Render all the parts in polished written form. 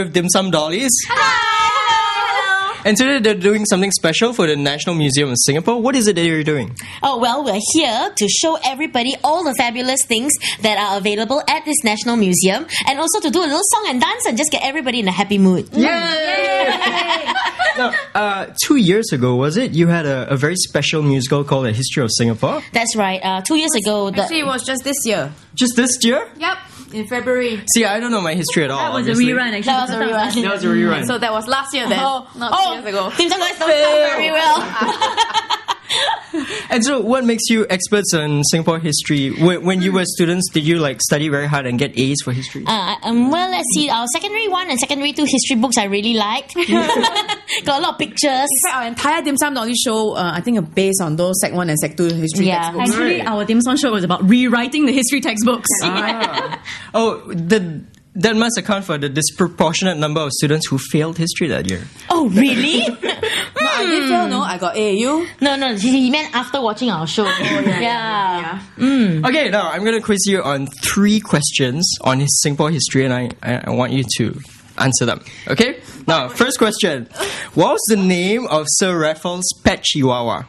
with Dim Sum Dollies. Hello. And today they're doing something special for the National Museum of Singapore. What is it that you're doing? Oh, well, we're here to show everybody all the fabulous things that are available at this National Museum, and also to do a little song and dance and just get everybody in a happy mood. Yay! Now, 2 years ago, was it? You had a very special musical called The History of Singapore. That's right. 2 years ago... Actually, it was just this year. Just this year? Yep, in February. See, I don't know my history at all. That was obviously. a rerun, actually. That was a rerun. That was a rerun. So that was last year then, not 2 years ago. Dim Sum Dollies don't sound very well. And so, what makes you experts on Singapore history? When you were students, did you study very hard and get A's for history? Well, let's see. Our secondary 1 and secondary 2 history books I really liked. Got a lot of pictures. In fact, our entire Dim Sum Dollies show, I think, are based on those Sec 1 and Sec 2 history textbooks. Actually, our Dim Sum show was about rewriting the history textbooks. Oh, that must account for the disproportionate number of students who failed history that year. Oh, really? No, I didn't fail, no. I got A. You? No, he meant after watching our show. Yeah. Okay, now I'm going to quiz you on 3 questions on Singapore history, and I want you to answer them. Okay? Now, first question. What was the name of Sir Raffles' pet chihuahua?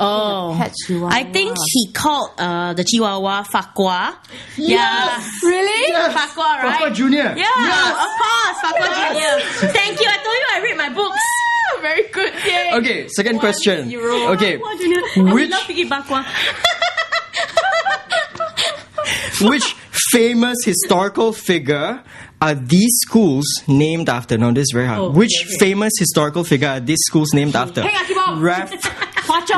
Oh, Pet chihuahua. I think he called the chihuahua Fakwa. Yes. Really? Yeah. Fakwa, right? Fakwa Junior. Yeah, of course, Fakwa Junior. Thank you. I told you I read my books. Very good. Yay. Okay, second question. Okay, which famous historical figure are these schools named after? Now, this is very hard. Which famous historical figure are these schools named after?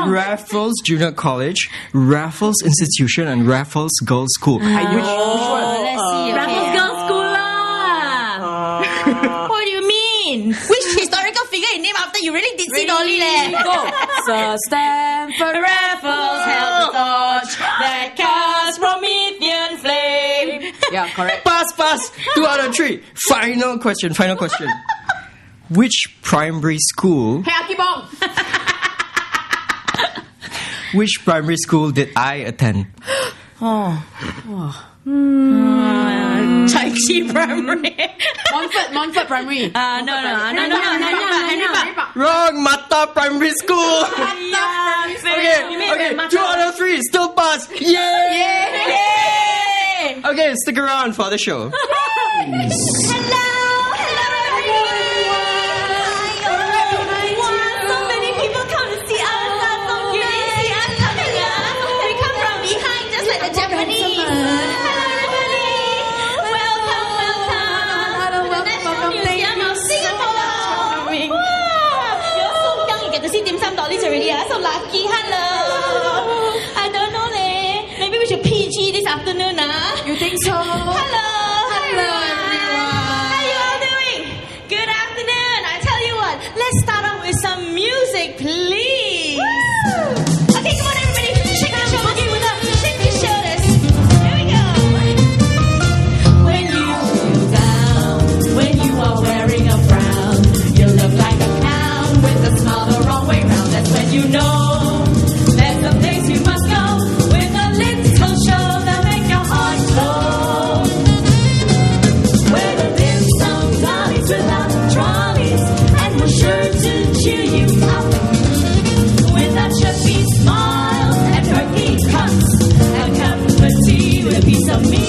Raffles Junior College, Raffles Institution, and Raffles Girls' School. Let's see. Raffles Girls' School lah. What do you mean? Which historical figure you named after? You really did see Dolly leh. Go. Sir Stamford Raffles held the torch that cast Promethean flame. Yeah, correct. Pass. 2 out of 3. Final question. Which primary school? Hey, Akibong. Which primary school did I attend? Chai Chi Primary. Montfort Primary. No. Wrong, Mata Primary School. Okay, 2 out of 3, still pass. Yay! Okay, stick around for the show. Hello everyone. Wow, so many people come to see us. So cute to see us coming up. We come from behind just like the Japanese. Hello everybody. Welcome. National Museum of Singapore. Wow, you're so young. You get to see Dim Sum Dollies already. So lucky. Hello. I don't know leh. Maybe we should PG this afternoon. You think so? Hello everyone. How you all doing? Good afternoon. I tell you what, let's start off with some music, please. Woo! Okay, come on everybody, shake your shoulders with us. Shake your shoulders. Here we go. When you feel down, when you are wearing a frown, you look like a clown with a smile the wrong way round. That's when you know there's a place you must go with a little show that make your heart glow. Where the Dim Sum Dollies without trolleys, and we're sure to cheer you up with our chirpy smiles and perky cups and cup of tea with a piece of me.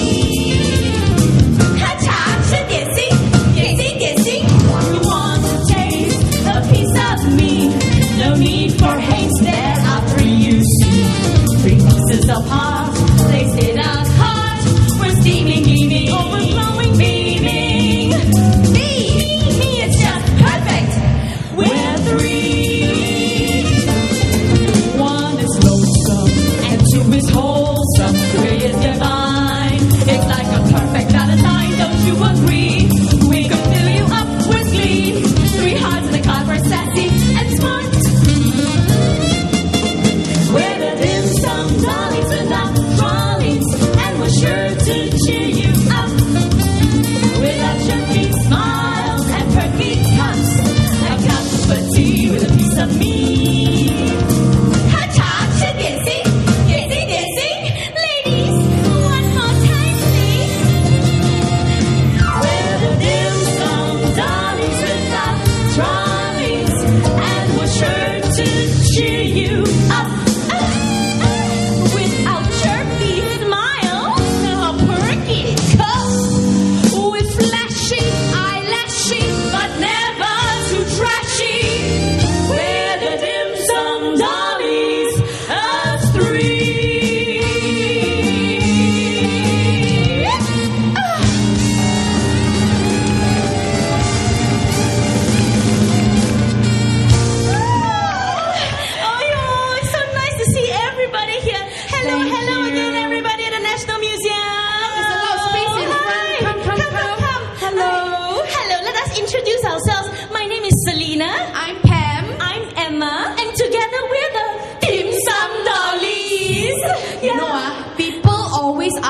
喝茶吃点心，点心点心。You want to taste a piece of me? No need for haste. There are 3 you see. 3 pieces of heart placed in us hot. We're steaming, gleaming, overflowing, beaming. Me, it's just perfect.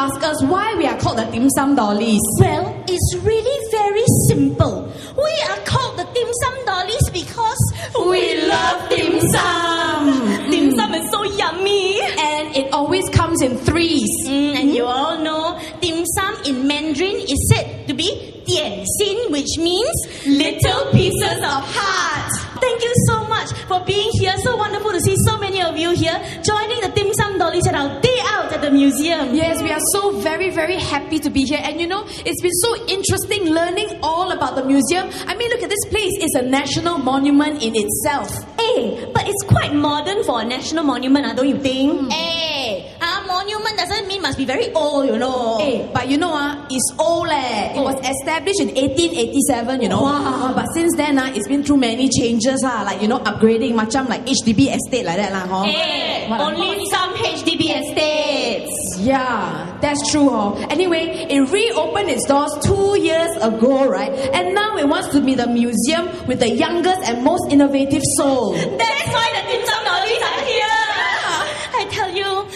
ask us why we are called the Dim Sum Dollies. Well, it's really very simple. We are called the Dim Sum Dollies because We love dim sum. dim sum is so yummy. And it always comes in threes. And you all know dim sum in Mandarin is said to be 点心, which means little pieces of heart. Thank you so much for being here. So wonderful to see so many of you here joining the Dim Sum Dollies at our day out at the museum. Yes, we are so very, very happy to be here. And you know, it's been so interesting learning all about the museum. I mean, look at this place. It's a national monument in itself. Hey, but it's quite modern for a national monument, don't you think? Hey, monument doesn't mean must be very old, you know. Hey, but you know, it's old leh. It was established in 1887, you know. Wow. But since then, it's been through many changes, like, you know, upgrading, macam like HDB estate like that. Hey, What? only some HDB estates. Yeah, that's true. Anyway, it reopened its doors 2 years ago, right? And now it wants to be the museum with the youngest and most innovative soul. That's why the Dim Sum Dollies are here. I tell you,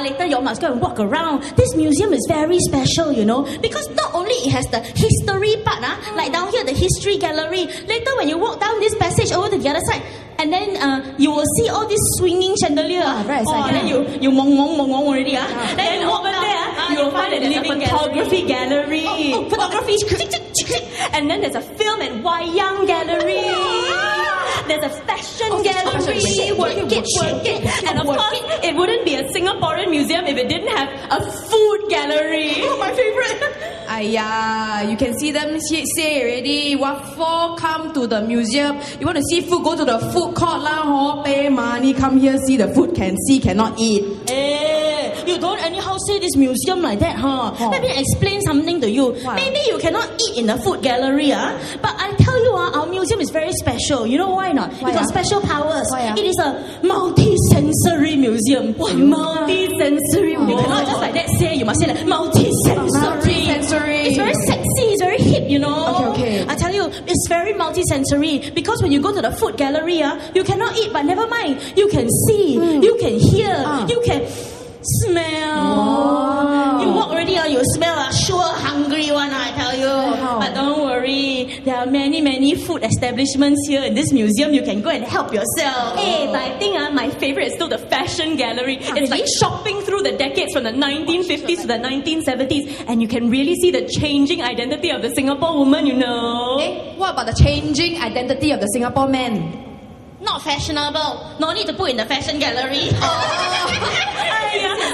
later you must go and walk around. This museum is very special, you know, because not only it has the history part, like down here, the history gallery. Later when you walk down this passage over to the other side, and then you will see all this swinging chandelier. Very exciting. And then you mong already. Then over there, you will find a living photography gallery. Photography. And then there's a film and wayang gallery. There's a fashion gallery. Work it. And of course, it wouldn't be a Singaporean museum if it didn't have a food gallery. Oh, my favorite. You can see them say already. What for? Come to the museum. You want to see food? Go to the food court lah. Pay money. Come here, see the food. Can see, cannot eat. You don't anyhow say this museum like that, huh? Let me explain something to you. What? Maybe you cannot eat in the food gallery, but I tell you, our museum is very special. You know why not? Why, It got special powers. Why, It is a multi-sensory museum. Multi-sensory. You cannot just like that say. You must say like multi-sensory. Multi-sensory. It's very sexy. It's very hip, you know. Okay. I tell you, it's very multi-sensory because when you go to the food gallery, you cannot eat, but never mind. You can see, you can hear, you can smell. You walk already, you smell sure hungry one, I tell you. But don't worry, there are many food establishments here in this museum. You can go and help yourself. Hey, but I think my favorite is still the fashion gallery. It's like shopping through the decades from the 1950s to the 1970s, and you can really see the changing identity of the Singapore woman, you know. What about the changing identity of the Singapore man? Not fashionable. No need to put in the fashion gallery.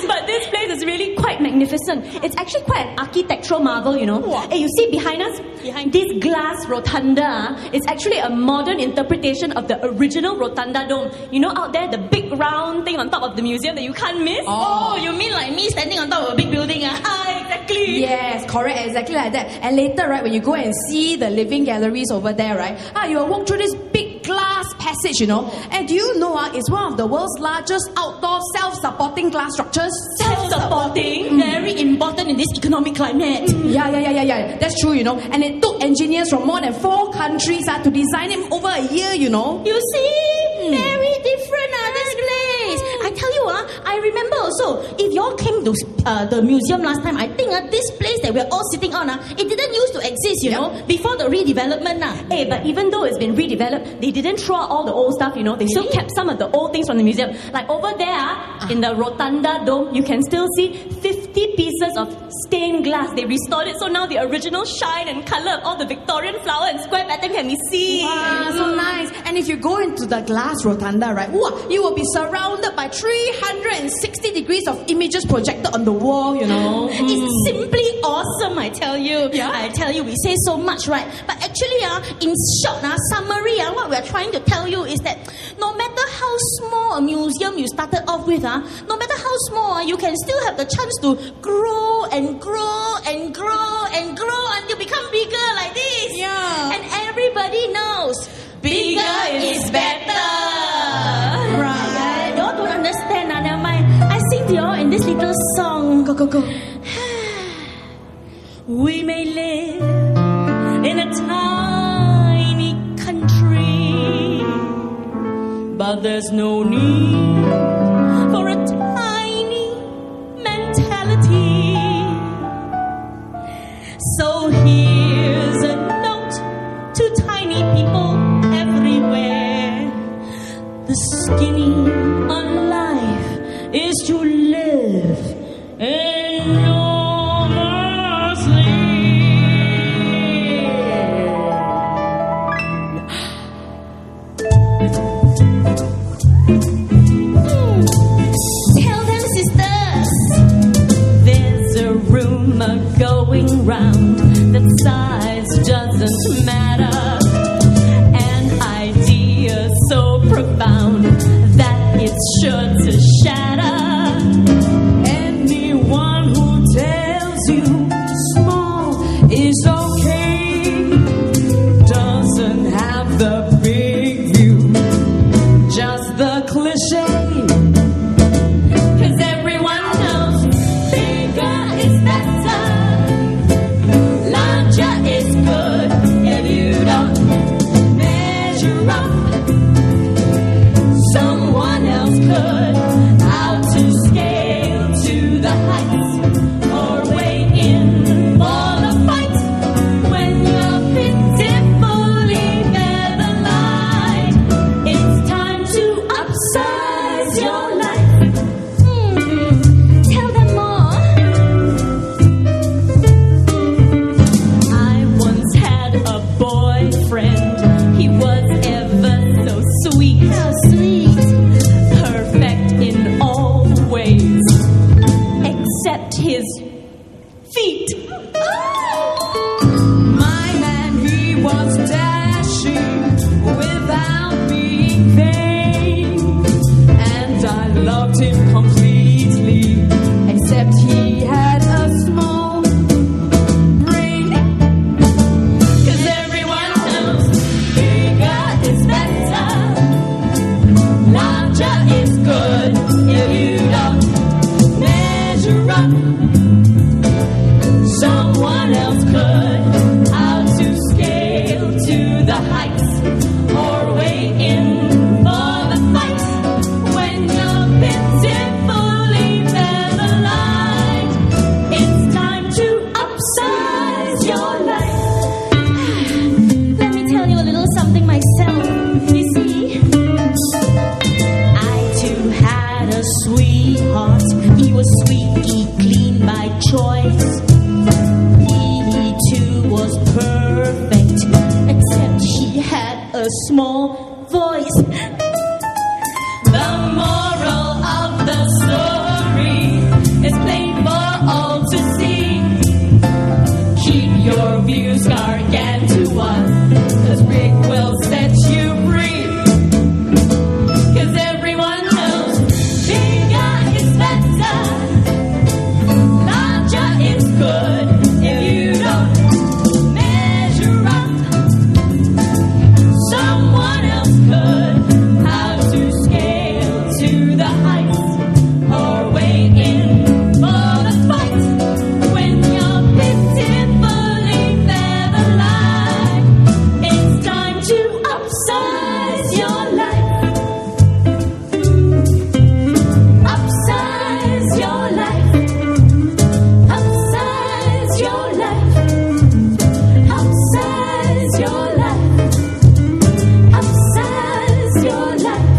But this place is really quite magnificent. It's actually quite an architectural marvel, you know. Hey, you see behind us? Behind this glass rotunda, it's actually a modern interpretation of the original rotunda dome. You know, out there, the big round thing on top of the museum that you can't miss? Oh, you mean like me standing on top of a big building? Exactly. Yes, correct, exactly like that. And later, right, when you go and see the living galleries over there, right, you will walk through this big glass passage, you know. And do you know, it's one of the world's largest outdoor self-supporting glass structures. Self-supporting? Very important in this economic climate. Yeah. That's true, you know. And it took engineers from more than 4 countries to design it over a year, you know. You see? Very different, this place. I tell you, I remember also, if you all came to the museum last time, I think this place that we're all sitting on, it didn't used to exist, you know, before the redevelopment. Hey, but even though it's been redeveloped, they didn't throw out all the old stuff, you know. They still kept some of the old things from the museum. Like over there, in the Rotunda Dome, you can still see 50 pieces of stained glass. They restored it, so now the original shine and color of all the Victorian flower and square pattern can be seen. Wow, so nice. And if you go into the glass rotunda, right, you will be surrounded by 360 degrees of images projected on the wall, you know. It's simply awesome, I tell you. Yeah. I tell you, we say so much, right? But actually, in short, summary, what we're trying to tell you is that no matter how small a museum you started off with, no matter how small, you can still have the chance to grow and grow and grow and grow until become bigger like this. Yeah. And everybody knows bigger is better. Right. You all don't understand, never mind. I sing to you all in this little song. Go. We may live in a tiny country, but there's no need for a tiny mentality. skinny on life is to live enormously. Tell them, sisters. There's a rumor going round that size doesn't matter. An idea so profound that it's sure to shatter. Anyone who tells you small is okay doesn't have the big view, just the cliche. 'Cause everyone knows bigger is better, larger is good. If you don't measure up, someone else could. How to scale to the heights or weigh in for the fight when you're pitifully better light. It's time to upsize your life. Tell them more. I once had a boyfriend. He was ever so sweet. How sweet. Perfect in all ways, except his feet. My man, he was dashing without being vain, and I loved him completely, except he had a small brain. 'Cause everyone knows bigger is better, larger is good. If you don't measure up, someone else could. How to scale to the heights or weigh in for the fight when you're pitifully better light. It's time to upsize your life. Let me tell you a little something myself. You see, I too had a sweetheart. He was sweetly clean by choice. He too was perfect, except he had a small voice. The moral of the story is plain for all to see. Keep your views gargantuan, 'cause Rick will set you free. 'Cause everyone knows bigger is better, larger is good. If you don't measure up, someone else could. How to scale to the heights or weigh in for the fight when you're pitifully better light. It's time to upsize your life. Upsize your life. Upsize your life. Upsize your life. Upsize your life.